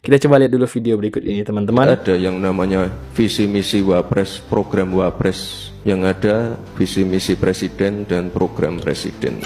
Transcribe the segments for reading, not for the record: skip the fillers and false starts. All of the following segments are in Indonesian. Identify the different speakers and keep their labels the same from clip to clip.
Speaker 1: Kita coba lihat dulu video berikut ini teman-teman.
Speaker 2: Ada yang namanya visi misi Wapres, program Wapres, yang ada visi misi Presiden dan program Presiden.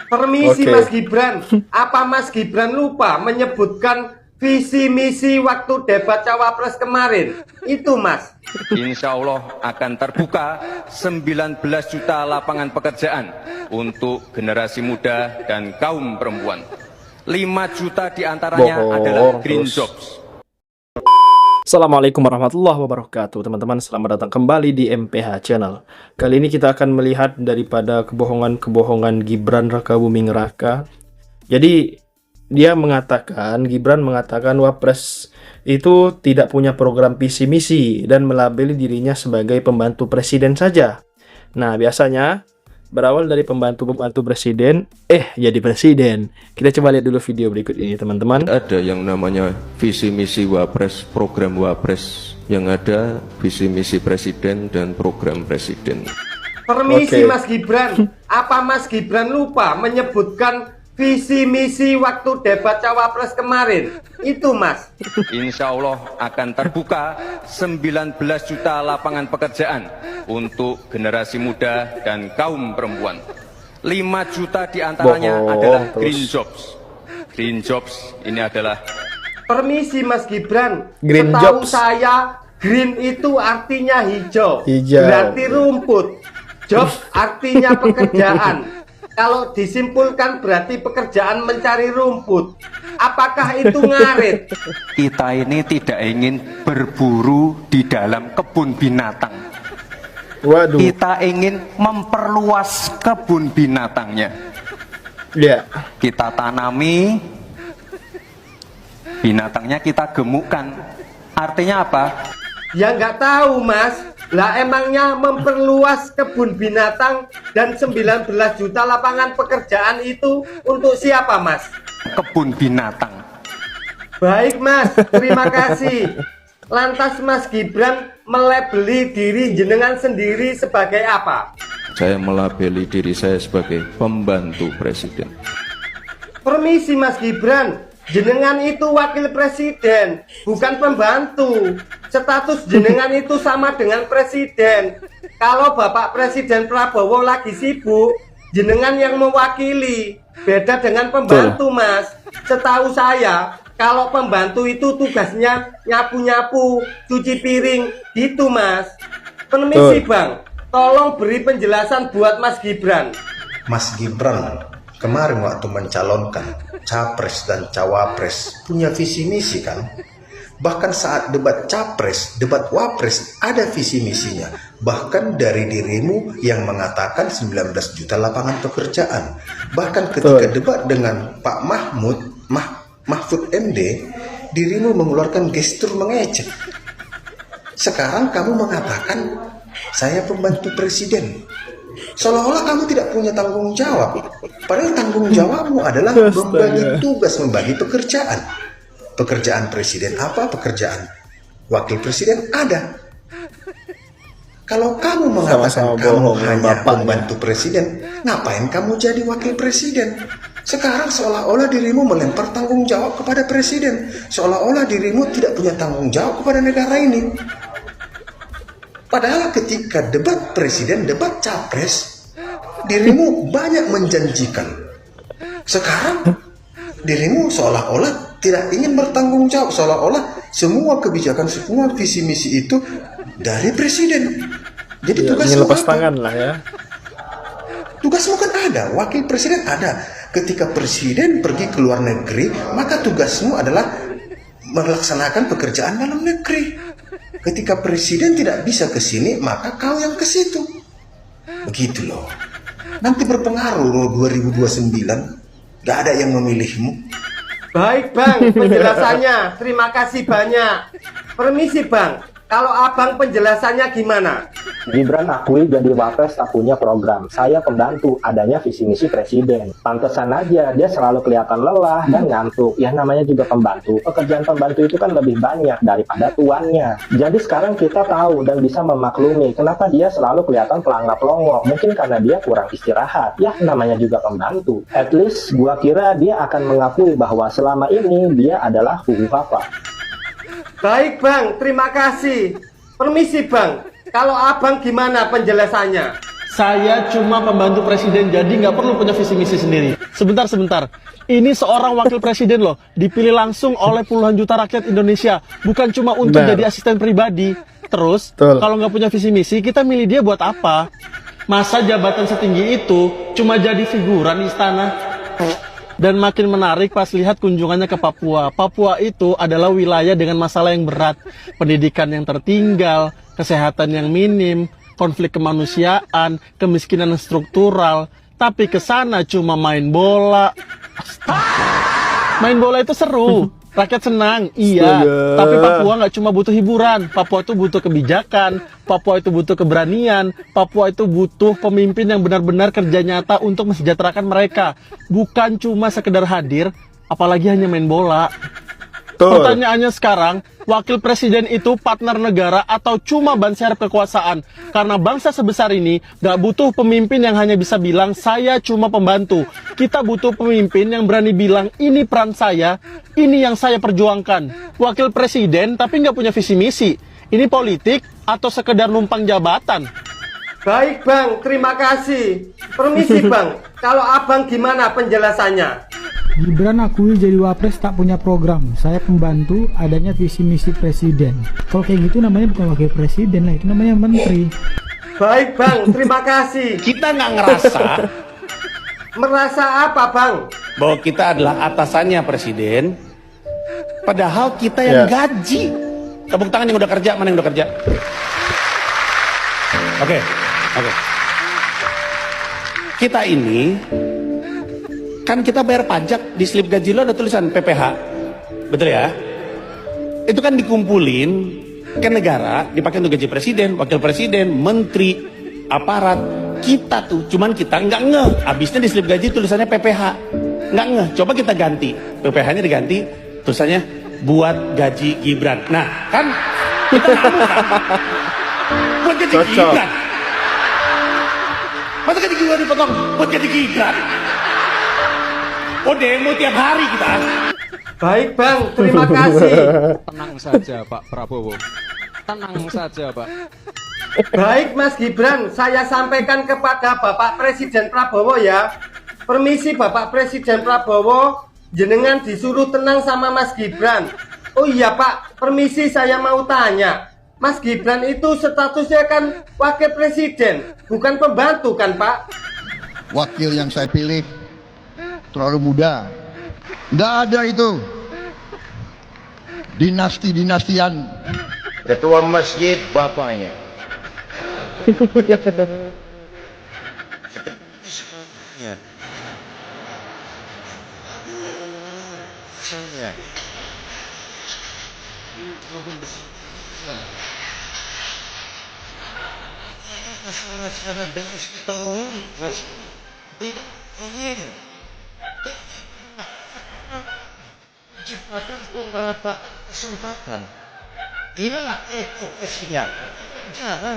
Speaker 3: Permisi
Speaker 1: Oke.
Speaker 3: Mas Gibran, apa Mas Gibran lupa menyebutkan visi misi waktu debat Cawapres kemarin? Itu Mas.
Speaker 4: Insya Allah akan terbuka 19 juta lapangan pekerjaan untuk generasi muda dan kaum perempuan. 5 juta diantaranya adalah green jobs.
Speaker 1: Assalamualaikum warahmatullahi wabarakatuh teman-teman, selamat datang kembali di MPH Channel. Kali ini kita akan melihat daripada kebohongan-kebohongan Gibran Rakabuming Raka. Jadi Gibran mengatakan Wapres itu tidak punya program visi misi dan melabeli dirinya sebagai pembantu presiden saja. Nah, biasanya berawal dari pembantu presiden, jadi presiden. Kita coba lihat dulu video berikut ini teman-teman.
Speaker 2: Ada yang namanya visi misi Wapres, program Wapres, yang ada visi misi Presiden dan program Presiden.
Speaker 3: Permisi
Speaker 1: Oke.
Speaker 3: Mas Gibran, apa Mas Gibran lupa menyebutkan visi misi waktu debat Cawapres kemarin? Itu Mas.
Speaker 4: Insya Allah akan terbuka 19 juta lapangan pekerjaan untuk generasi muda dan kaum perempuan. 5 juta diantaranya
Speaker 1: Bohong
Speaker 4: adalah
Speaker 1: terus.
Speaker 4: green jobs. Green jobs ini adalah
Speaker 3: Permisi Mas Gibran,
Speaker 1: Green
Speaker 3: setahu
Speaker 1: jobs.
Speaker 3: saya green itu artinya hijau,
Speaker 1: Hijau.
Speaker 3: berarti rumput. Job artinya pekerjaan. Kalau disimpulkan berarti pekerjaan mencari rumput. Apakah itu ngarit?
Speaker 5: Kita ini tidak ingin berburu di dalam kebun binatang.
Speaker 1: Waduh.
Speaker 5: Kita ingin memperluas kebun binatangnya.
Speaker 1: Ya.
Speaker 5: Kita tanami, binatangnya kita gemukkan. Artinya apa?
Speaker 3: Ya nggak tahu Mas. Lah emangnya memperluas kebun binatang dan 19 juta lapangan pekerjaan itu untuk siapa Mas?
Speaker 5: Kebun binatang.
Speaker 3: Baik Mas, terima kasih. Lantas Mas Gibran melabeli diri jenengan sendiri sebagai apa?
Speaker 2: Saya melabeli diri saya sebagai pembantu Presiden.
Speaker 3: Permisi Mas Gibran, jenengan itu wakil presiden, bukan pembantu. Status jenengan itu sama dengan presiden. Kalau Bapak Presiden Prabowo lagi sibuk, jenengan yang mewakili. Beda dengan pembantu Mas. Setahu saya, kalau pembantu itu tugasnya nyapu-nyapu, cuci piring, gitu Mas. Permisi Bang, tolong beri penjelasan buat Mas Gibran.
Speaker 6: Mas Gibran kemarin waktu mencalonkan Capres dan Cawapres punya visi misi kan? Bahkan saat debat Capres, debat Wapres ada visi misinya. Bahkan dari dirimu yang mengatakan 19 juta lapangan pekerjaan. Bahkan ketika debat dengan Pak Mahfud MD, dirimu mengeluarkan gestur mengejek. Sekarang kamu mengatakan saya pembantu presiden. Seolah-olah kamu tidak punya tanggung jawab. Padahal tanggung jawabmu adalah membagi tugas, membagi pekerjaan. Pekerjaan presiden apa? Pekerjaan wakil presiden ada. Kalau kamu mengatakan
Speaker 1: Sama-sama
Speaker 6: kamu
Speaker 1: bohong,
Speaker 6: hanya
Speaker 1: bapaknya.
Speaker 6: pembantu presiden, ngapain kamu jadi wakil presiden? Sekarang seolah-olah dirimu melempar tanggung jawab kepada presiden. Seolah-olah dirimu tidak punya tanggung jawab kepada negara ini. Padahal ketika debat presiden, debat capres, dirimu banyak menjanjikan. Sekarang dirimu seolah-olah tidak ingin bertanggung jawab, seolah-olah semua kebijakan, semua visi misi itu dari presiden. Jadi
Speaker 1: Ya,
Speaker 6: tugasmu
Speaker 1: ingin lepas
Speaker 6: apa?
Speaker 1: tangan lah ya.
Speaker 6: Tugasmu kan ada, wakil presiden ada. Ketika presiden pergi ke luar negeri, maka tugasmu adalah melaksanakan pekerjaan dalam negeri. Ketika presiden tidak bisa ke sini, maka kau yang ke situ. Begitu loh. Nanti berpengaruh loh 2029. Gak ada yang memilihmu.
Speaker 3: Baik Bang, penjelasannya. Terima kasih banyak. Permisi Bang, kalau Abang penjelasannya gimana?
Speaker 7: Gibran akui jadi wapres tak punya program. Saya pembantu, adanya visi misi presiden. Pantesan aja dia selalu kelihatan lelah dan ngantuk. Ya namanya juga pembantu. Pekerjaan pembantu itu kan lebih banyak daripada tuannya. Jadi sekarang kita tahu dan bisa memaklumi kenapa dia selalu kelihatan pelangap-pelongok. Mungkin karena dia kurang istirahat. Ya namanya juga pembantu. At least gua kira dia akan mengakui bahwa selama ini dia adalah fuhu papa.
Speaker 3: Baik Bang, terima kasih. Permisi Bang, kalau Abang gimana penjelasannya?
Speaker 8: Saya cuma pembantu presiden, jadi nggak perlu punya visi misi sendiri. Sebentar. Ini seorang wakil presiden loh, dipilih langsung oleh puluhan juta rakyat Indonesia, bukan cuma untuk
Speaker 1: Benar.
Speaker 8: jadi asisten pribadi. Terus,
Speaker 1: Betul.
Speaker 8: kalau nggak punya visi misi, kita milih dia buat apa? Masa jabatan setinggi itu cuma jadi figuran istana? Dan makin menarik pas lihat kunjungannya ke Papua. Papua itu adalah wilayah dengan masalah yang berat, pendidikan yang tertinggal, kesehatan yang minim, konflik kemanusiaan, kemiskinan struktural. Tapi ke sana cuma main bola. Main bola itu seru, rakyat senang, iya.
Speaker 1: Astaga.
Speaker 8: Tapi Papua nggak cuma butuh hiburan, Papua itu butuh kebijakan, Papua itu butuh keberanian, Papua itu butuh pemimpin yang benar-benar kerja nyata untuk mesejahterakan mereka. Bukan cuma sekedar hadir, apalagi hanya main bola.
Speaker 1: Betul.
Speaker 8: Pertanyaannya sekarang, wakil presiden itu partner negara atau cuma ban serep kekuasaan? Karena bangsa sebesar ini gak butuh pemimpin yang hanya bisa bilang, saya cuma pembantu. Kita butuh pemimpin yang berani bilang, ini peran saya, ini yang saya perjuangkan. Wakil presiden tapi gak punya visi misi. Ini politik atau sekedar numpang jabatan?
Speaker 3: Baik Bang, terima kasih. Permisi Bang, kalau Abang gimana penjelasannya?
Speaker 9: Gibran akui jadi wapres tak punya program. Saya pembantu adanya visi misi presiden. Kalau kayak gitu namanya bukan wakil presiden lah, itu namanya menteri.
Speaker 3: Baik Bang, terima kasih.
Speaker 10: Kita nggak ngerasa
Speaker 3: Merasa apa Bang?
Speaker 10: bahwa kita adalah atasannya presiden, padahal kita yang gaji. Tepuk tangan yang udah kerja, mana yang udah kerja? Oke. Kita ini kan kita bayar pajak, di slip gaji lo ada tulisan PPH, betul ya? Itu kan dikumpulin ke negara, dipakai untuk gaji presiden, wakil presiden, menteri, aparat. Kita tuh, cuman kita nggak ngeh, habisnya di slip gaji tulisannya PPH, nggak ngeh. Coba kita ganti, PPH-nya diganti, tulisannya buat gaji Gibran. Nah, kan kita nggak ngeh, kan? Buat gaji Gibran. Masa gaji Gibran dipotong buat gaji Gibran? Oh, demo tiap hari kita.
Speaker 3: Baik Bang, terima kasih.
Speaker 11: Tenang saja Pak Prabowo. Tenang saja Pak.
Speaker 3: Baik Mas Gibran, saya sampaikan kepada Bapak Presiden Prabowo ya. Permisi Bapak Presiden Prabowo, jenengan disuruh tenang sama Mas Gibran. Oh iya Pak, permisi saya mau tanya. Mas Gibran itu statusnya kan wakil presiden, bukan pembantu kan Pak?
Speaker 12: Wakil yang saya pilih terlalu muda, nggak ada itu dinasti-dinastian.
Speaker 13: Ketua masjid bapaknya. Kesempatan inilah ekspresinya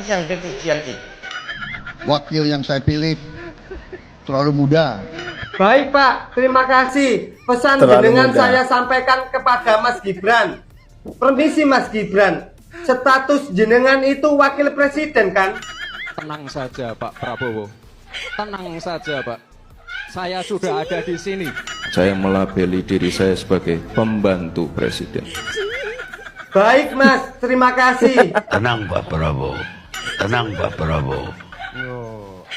Speaker 13: yang demikian itu.
Speaker 12: Wakil yang saya pilih terlalu muda.
Speaker 3: Baik Pak, terima kasih. Pesan
Speaker 1: Terlalu
Speaker 3: jenengan
Speaker 1: muda.
Speaker 3: saya sampaikan kepada Mas Gibran. Permisi Mas Gibran, status jenengan itu wakil presiden kan?
Speaker 11: Tenang saja Pak Prabowo. Tenang saja Pak. Saya sudah ada di sini.
Speaker 2: Saya melabeli diri saya sebagai pembantu presiden.
Speaker 3: Baik Mas, terima kasih.
Speaker 13: Tenang Pak Prabowo. Tenang Pak Prabowo.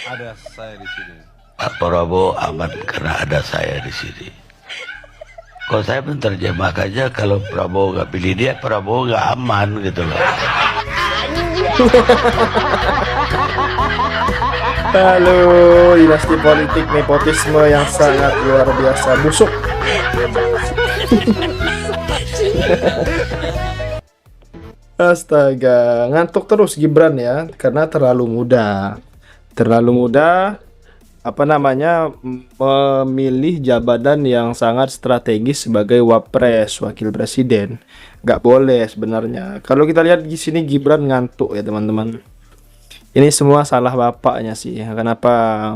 Speaker 11: Ada saya di sini.
Speaker 13: Pak Prabowo aman karena ada saya di sini. Kalau saya menerjemahkannya, kalau Prabowo nggak pilih dia, Prabowo nggak aman gitu loh.
Speaker 1: Halo, dinasti politik nepotisme yang sangat luar biasa busuk. Astaga, ngantuk terus Gibran ya, karena terlalu muda. Terlalu muda, apa namanya, memilih jabatan yang sangat strategis sebagai wapres, wakil presiden. Nggak boleh sebenarnya. Kalau kita lihat di sini Gibran ngantuk ya teman-teman. Ini semua salah bapaknya sih. Kenapa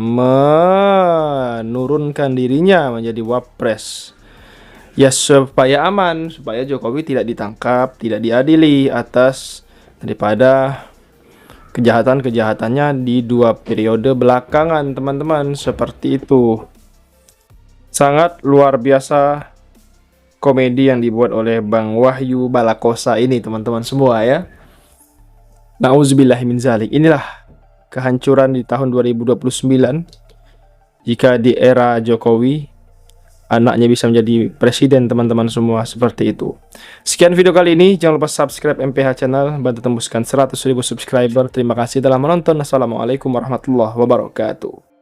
Speaker 1: menurunkan dirinya menjadi wapres? Ya supaya aman, supaya Jokowi tidak ditangkap, tidak diadili atas daripada kejahatan-kejahatannya di 2 periode belakangan, teman-teman. Seperti itu. Sangat luar biasa komedi yang dibuat oleh Bang Wahyu Balakosa ini, teman-teman semua ya. Nauzubillahi min zalik. Inilah kehancuran di tahun 2029 jika di era Jokowi anaknya bisa menjadi presiden, teman-teman semua. Seperti itu. Sekian video kali ini. Jangan lupa subscribe MPH Channel, bantu tembuskan 100.000 subscriber. Terima kasih telah menonton. Assalamualaikum warahmatullahi wabarakatuh.